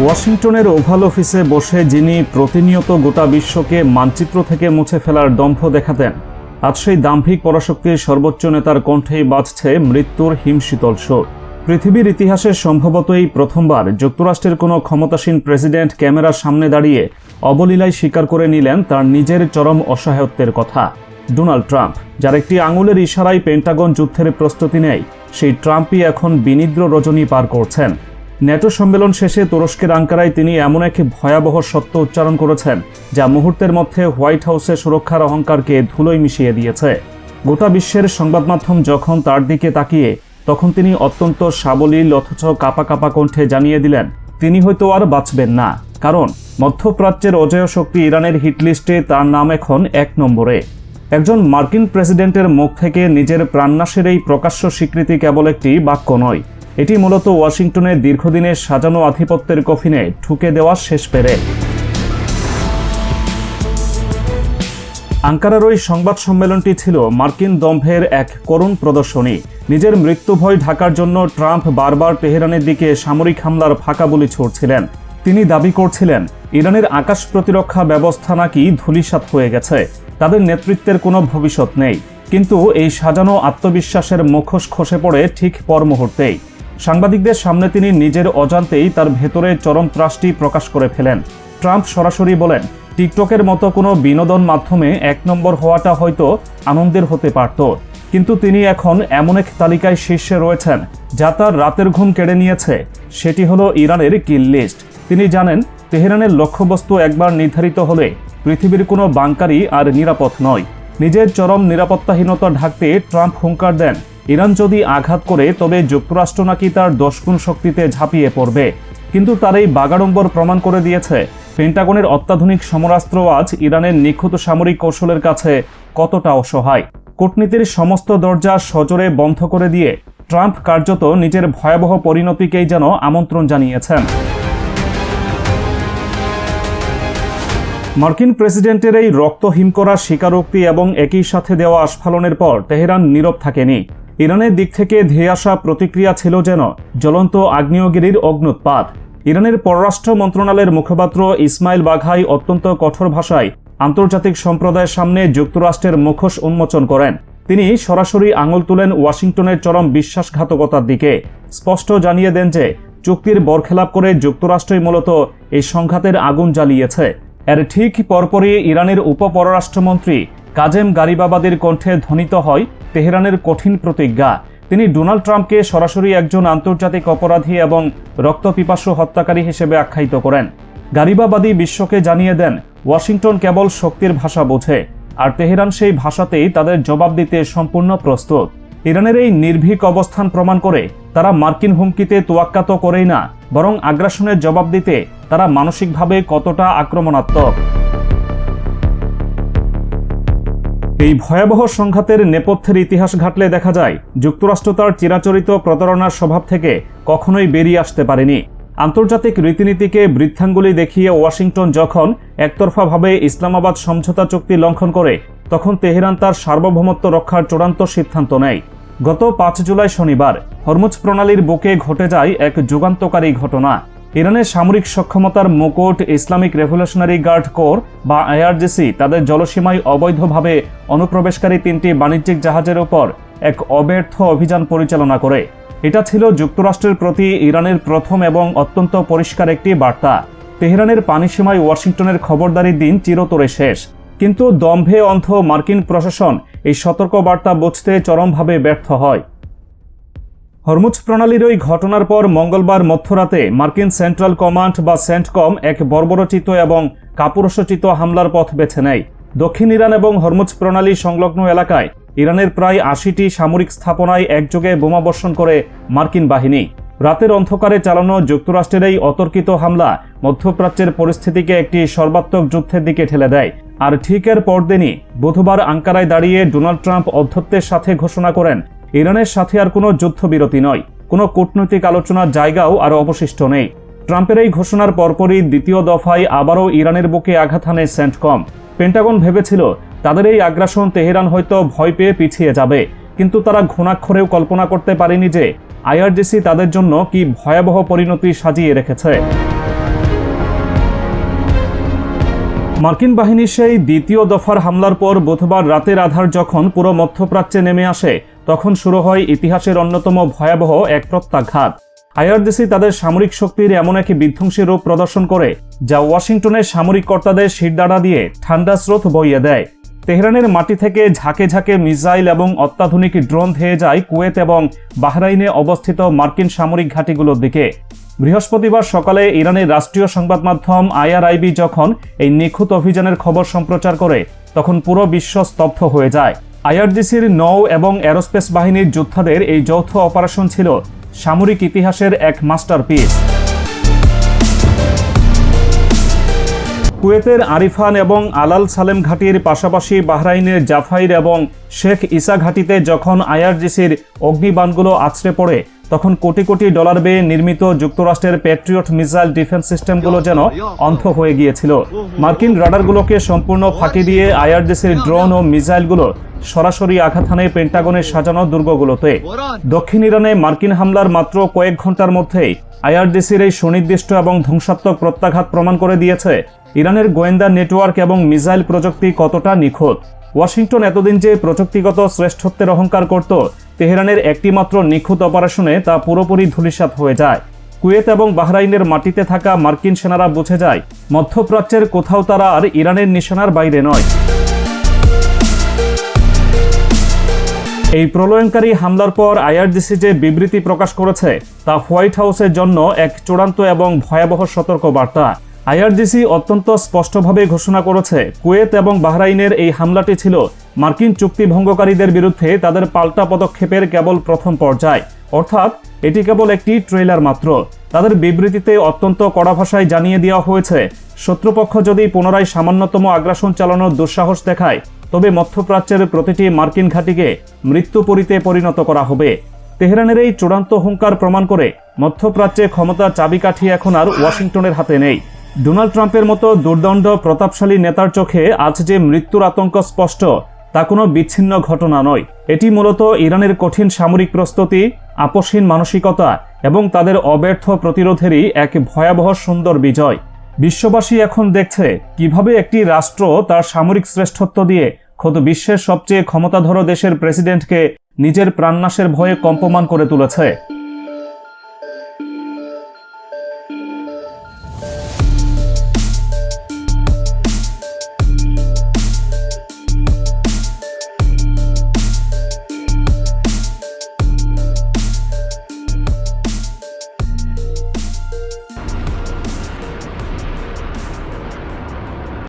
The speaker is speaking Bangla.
ওয়াশিংটনের ওভাল অফিসে বসে যিনি প্রতিনিয়ত গোটা বিশ্বকে মানচিত্র থেকে মুছে ফেলার দম্ভ দেখাতেন, আজ সেই দাম্ভিক পরাশক্তির সর্বোচ্চ নেতার কণ্ঠেই বাজছে মৃত্যুর হিমশীতল সুর। পৃথিবীর ইতিহাসে সম্ভবত এই প্রথমবার যুক্তরাষ্ট্রের কোনো ক্ষমতাসীন প্রেসিডেন্ট ক্যামেরার সামনে দাঁড়িয়ে অবলীলায় স্বীকার করে নিলেন তার নিজের চরম অসহায়ত্বের কথা। ডোনাল্ড ট্রাম্প, যার একটি আঙুলের ইশারায় পেন্টাগন যুদ্ধের প্রস্তুতি নেয়, সেই ট্রাম্পই এখন বিনিদ্র রজনী পার করছেন। ন্যাটো সম্মেলন শেষে তুরস্কের আঙ্কারায় তিনি এমন এক ভয়াবহ সত্য উচ্চারণ করেছেন, যা মুহূর্তের মধ্যে হোয়াইট হাউসে সুরক্ষার অহংকারকে ধুলোয় মিশিয়ে দিয়েছে। গোটা বিশ্বের সংবাদ মাধ্যম যখন তার দিকে তাকিয়ে, তখন তিনি অত্যন্ত সাবলীল অথচ কাঁপা কাঁপা কণ্ঠে জানিয়ে দিলেন তিনি হয়তো আর বাঁচবেন না, কারণ মধ্যপ্রাচ্যের অজেয় শক্তি ইরানের হিটলিস্টে তার নাম এখন 1 নম্বরে। একজন মার্কিন প্রেসিডেন্টের মুখ থেকে নিজের প্রাণনাশের এই প্রকাশ্য স্বীকৃতি কেবল একটি বাক্য নয়, এটি মূলত ওয়াশিংটনের দীর্ঘদিনের সাজানো আধিপত্যের কফিনে ঠুকে দেওয়া শেষ পেরেক। আঙ্কারার ওই সংবাদ সম্মেলনটি ছিল মার্কিন দম্ভের এক করুণ প্রদর্শনী। নিজের মৃত্যু ভয় ঢাকার জন্য ট্রাম্প বারবার তেহরানের দিকে সামরিক হামলার ফাঁকা বুলি ছুড়ছিলেন। তিনি দাবি করছিলেন ইরানের আকাশ প্রতিরক্ষা ব্যবস্থা নাকি ধূলিসাৎ হয়ে গেছে, তাদের নেতৃত্বের কোনো ভবিষ্যৎ নেই। কিন্তু এই সাজানো আত্মবিশ্বাসের মুখোশ খসে পড়ে ঠিক পর মুহূর্তেই। সাংবাদিকদের সামনে তিনি নিজের অজান্তেই তার ভেতরে চরম ত্রাসটি প্রকাশ করে ফেলেন। ট্রাম্প সরাসরি বলেন, টিকটকের মতো কোনো বিনোদন মাধ্যমে 1 নম্বর হওয়াটা হয়তো আনন্দের হতে পারত, কিন্তু তিনি এখন এমন এক তালিকায় শীর্ষে রয়েছেন যা তার রাতের ঘুম কেড়ে নিয়েছে। সেটি হলো ইরানের কিল লিস্ট। তিনি জানেন তেহরানের লক্ষ্যবস্তু একবার নির্ধারিত হলে পৃথিবীর কোনো বাংকারই আর নিরাপদ নয়। নিজের চরম নিরাপত্তাহীনতা ঢাকতে ট্রাম্প হুঙ্কার দেন, ইরান যদি আঘাত করে তবে যুক্তরাষ্ট্র নাকি তার 10 গুণ শক্তিতে ঝাঁপিয়ে পড়বে। কিন্তু তার এই বাগাড়ম্বর প্রমাণ করে দিয়েছে পেন্টাগনের অত্যাধুনিক সমরাস্ত্র আজ ইরানের নিখুঁত সামরিক কৌশলের কাছে কতটা অসহায়। কূটনীতির সমস্ত দরজা সজোরে বন্ধ করে দিয়ে ট্রাম্প কার্যত নিজের ভয়াবহ পরিণতিকেই যেন আমন্ত্রণ জানিয়েছেন। মার্কিন প্রেসিডেন্টের এই রক্তহীন করা স্বীকারোক্তি এবং একই সাথে দেওয়া আস্ফালনের পর তেহরান নীরব থাকেনি। ইরানের দিক থেকে ধেয়ে আসা প্রতিক্রিয়া ছিল যেন জ্বলন্ত আগ্নেয়গিরির অগ্ন্যুৎপাত। ইরানের পররাষ্ট্র মন্ত্রণালয়ের মুখপাত্র ইসমাইল বাঘাই অত্যন্ত কঠোর ভাষায় আন্তর্জাতিক সম্প্রদায়ের সামনে যুক্তরাষ্ট্রের মুখোশ উন্মোচন করেন। তিনি সরাসরি আঙুল তুলেন ওয়াশিংটনের চরম বিশ্বাসঘাতকতার দিকে। স্পষ্ট জানিয়ে দেন যে চুক্তির বরখেলাপ করে যুক্তরাষ্ট্রই মূলত এই সংঘাতের আগুন জ্বালিয়েছে। এর ঠিক পরপরই ইরানের উপপররাষ্ট্রমন্ত্রী কাজেম গারিবাবাদির কণ্ঠে ধ্বনিত হয় তেহরানের কঠিন প্রতিজ্ঞা। তিনি ডোনাল্ড ট্রাম্পকে সরাসরি একজন আন্তর্জাতিক অপরাধী এবং রক্তপিপাসু হত্যাকারী হিসেবে আখ্যায়িত করেন। গারিবাবাদী বিশ্বকে জানিয়ে দেন ওয়াশিংটন কেবল শক্তির ভাষা বোঝে, আর তেহরান সেই ভাষাতেই তাদের জবাব দিতে সম্পূর্ণ প্রস্তুত। ইরানের এই নির্ভীক অবস্থান প্রমাণ করে তারা মার্কিন হুমকিতে তোয়াক্কা তো করেই না, বরং আগ্রাসনের জবাব দিতে তারা মানসিকভাবে কতটা আক্রমণাত্মক। এই ভয়াবহ সংঘাতের নেপথ্যের ইতিহাস ঘাটলে দেখা যায় যুক্তরাষ্ট্র তার চিরাচরিত প্রতারণার স্বভাব থেকে কখনোই বেরিয়ে আসতে পারেনি। আন্তর্জাতিক রীতিনীতিকে বৃদ্ধাঙ্গুলি দেখিয়ে ওয়াশিংটন যখন একতরফাভাবে ইসলামাবাদ সমঝোতা চুক্তি লঙ্ঘন করে, তখন তেহরান তার সার্বভৌমত্ব রক্ষার চূড়ান্ত সিদ্ধান্ত নেয়। গত 5 জুলাই শনিবার হরমুজ প্রণালীর বুকে ঘটে যায় এক যুগান্তকারী ঘটনা। ইরানের সামরিক সক্ষমতার মুকুট ইসলামিক রেভলিউশনারি গার্ড কোর বা আইআরজিসি তাদের জলসীমায় অবৈধভাবে অনুপ্রবেশকারী 3টি বাণিজ্যিক জাহাজের উপর এক অব্যর্থ অভিযান পরিচালনা করে। এটা ছিল যুক্তরাষ্ট্রের প্রতি ইরানের প্রথম এবং অত্যন্ত পরিষ্কার একটি বার্তা। তেহরানের পানিসীমায় ওয়াশিংটনের খবরদারির দিন চিরতরে শেষ। কিন্তু দম্ভে অন্ধ মার্কিন প্রশাসন এই সতর্ক বার্তা বুঝতে চরমভাবে ব্যর্থ হয়। হরমুজ প্রণালীর ওই ঘটনার পর মঙ্গলবার মধ্যরাতে মার্কিন সেন্ট্রাল কমান্ড বা সেন্টকম এক বর্বরচিত এবং কাপুরুষোচিত হামলার পথ বেছে নেয়। দক্ষিণ ইরান এবং হরমুজ প্রণালী সংলগ্ন এলাকায় ইরানের প্রায় 80টি সামরিক স্থাপনায় একযোগে বোমাবর্ষণ করে মার্কিন বাহিনী। রাতের অন্ধকারে চালানো যুক্তরাষ্ট্রের এই অতর্কিত হামলা মধ্যপ্রাচ্যের পরিস্থিতিকে একটি সর্বাত্মক যুদ্ধের দিকে ঠেলে দেয়। আর ঠিক এর পরদিনই বুধবার আঙ্কারায় দাঁড়িয়ে ডোনাল্ড ট্রাম্প অধ্যত্বের সাথে ঘোষণা করেন ইরানের সাথে আর কোনো যুদ্ধবিরতি নয়, কোনো কূটনৈতিক আলোচনার জায়গাও আর অবশিষ্ট নেই। ট্রাম্পের এই ঘোষণার পরপরই দ্বিতীয় দফায় আবারও ইরানের বুকে আঘাত হানে সেন্টকম। পেন্টাগন ভেবেছিল তাদের এই আগ্রাসন তেহরান হয়তো ভয় পেয়ে পিছিয়ে যাবে, কিন্তু তারা ঘুণাক্ষরেও কল্পনা করতে পারেনি যে আইআরজিসি তাদের জন্য কি ভয়াবহ পরিণতি সাজিয়ে রেখেছে। মার্কিন বাহিনীর সেই দ্বিতীয় দফার হামলার পর বুধবার রাতের আধার যখন পুরো মধ্যপ্রাচ্যে নেমে আসে, তখন শুরু হয় ইতিহাসের অন্যতম ভয়াবহ এক প্রত্যাঘাত। আইআরজিসি তাদের সামরিক শক্তির এমন এক বিধ্বংসী রূপ প্রদর্শন করে যা ওয়াশিংটনের সামরিক কর্তাদের শিরদাঁড়া দিয়ে ঠান্ডা স্রোত বইয়ে দেয়। তেহরানের মাটি থেকে ঝাঁকে ঝাঁকে মিসাইল এবং অত্যাধুনিক ড্রোন ধেয়ে যায় কুয়েত এবং বাহরাইনে অবস্থিত মার্কিন সামরিক ঘাঁটিগুলোর দিকে। বৃহস্পতিবার সকালে ইরানের রাষ্ট্রীয় সংবাদ মাধ্যম IRIB যখন এই নিখুঁত অভিযানের খবর সম্প্রচার করে, তখন পুরো বিশ্ব স্তব্ধ হয়ে যায়। আইআরজিসির নৌ এবং এরোস্পেস বাহিনীর যোদ্ধাদের এই যৌথ অপারেশন ছিল সামরিক ইতিহাসের এক মাস্টারপিস। কুয়েতের আরিফান এবং আলাল সালেম ঘাটির পাশাপাশি বাহরাইনের জাফাইর এবং শেখ ইসা ঘাটিতে যখন আইআরজিসির অগ্নিবাণগুলো আছড়ে পড়ে, তখন কোটি কোটি ডলার ব্যয়ে নির্মিত যুক্তরাষ্ট্রের প্যাট্রিয়ট মিসাইল ডিফেন্স সিস্টেমগুলো যেন অন্ধ হয়ে গিয়েছিল। মার্কিন রাডারগুলোকে সম্পূর্ণ ফাঁকি দিয়ে আইআরজিসির ড্রোন ও মিসাইলগুলো সরাসরি আঘাত হানে পেন্টাগনের সাজানো দুর্গগুলোতে। দক্ষিণ ইরানে মার্কিন হামলার মাত্র কয়েক ঘন্টার মধ্যেই আইআরজিসির এই সুনির্দিষ্ট এবং ধ্বংসাত্মক প্রত্যাঘাত প্রমাণ করে দিয়েছে ইরানের গোয়েন্দা নেটওয়ার্ক এবং মিসাইল প্রযুক্তি কতটা নিখুঁত। ওয়াশিংটন এতদিন যে প্রযুক্তিগত শ্রেষ্ঠত্বের অহংকার করত, তেহরানের একটিমাত্র নিখুঁত অপারেশনে তা পুরোপুরি ধূলিসাৎ হয়ে যায়। কুয়েত এবং বাহরাইনের মাটিতে থাকা মার্কিন সেনারা বুঝে যায় মধ্যপ্রাচ্যের কোথাও তারা আর ইরানের নিশানার বাইরে নয়। এই প্রলয়ঙ্কারী হামলার পর আইআরজিসি যে বিবৃতি প্রকাশ করেছে তা হোয়াইট হাউসের জন্য এক চূড়ান্ত এবং ভয়াবহ সতর্ক বার্তা। আইআরজিসি অত্যন্ত স্পষ্টভাবে ঘোষণা করেছে, কুয়েত এবং বাহরাইনের এই হামলাটি ছিল মার্কিন চুক্তি ভঙ্গকারীদের বিরুদ্ধে তাদের পাল্টা পদক্ষেপের কেবল প্রথম পর্যায়, অর্থাৎ এটি কেবল একটি ট্রেলার মাত্র। তাদের বিবৃতিতে অত্যন্ত কড়া ভাষায় জানিয়ে দেওয়া হয়েছে, শত্রুপক্ষ যদি পুনরায় সামান্যতম আগ্রাসন চালানোর দুঃসাহস দেখায়, তবে মধ্যপ্রাচ্যের প্রতিটি মার্কিন ঘাঁটিকে মৃত্যুপুরীতে পরিণত করা হবে। তেহরানের এই চূড়ান্ত হুঙ্কার প্রমাণ করে মধ্যপ্রাচ্যে ক্ষমতার চাবিকাঠি এখন আর ওয়াশিংটনের হাতে নেই। ডোনাল্ড ট্রাম্পের মতো দুর্দণ্ড প্রতাপশালী নেতার চোখে আজ যে মৃত্যুর আতঙ্ক স্পষ্ট, তা কোনো বিচ্ছিন্ন ঘটনা নয়। এটি মূলত ইরানের কঠিন সামরিক প্রস্তুতি, আপোষহীন মানসিকতা এবং তাদের অব্যর্থ প্রতিরোধেরই এক ভয়াবহ সুন্দর বিজয়। বিশ্ববাসী এখন দেখছে কিভাবে একটি রাষ্ট্র তার সামরিক শ্রেষ্ঠত্ব দিয়ে খোদ বিশ্বের সবচেয়ে ক্ষমতাধর দেশের প্রেসিডেন্টকে নিজের প্রাণনাশের ভয়ে কম্পমান করে তুলেছে।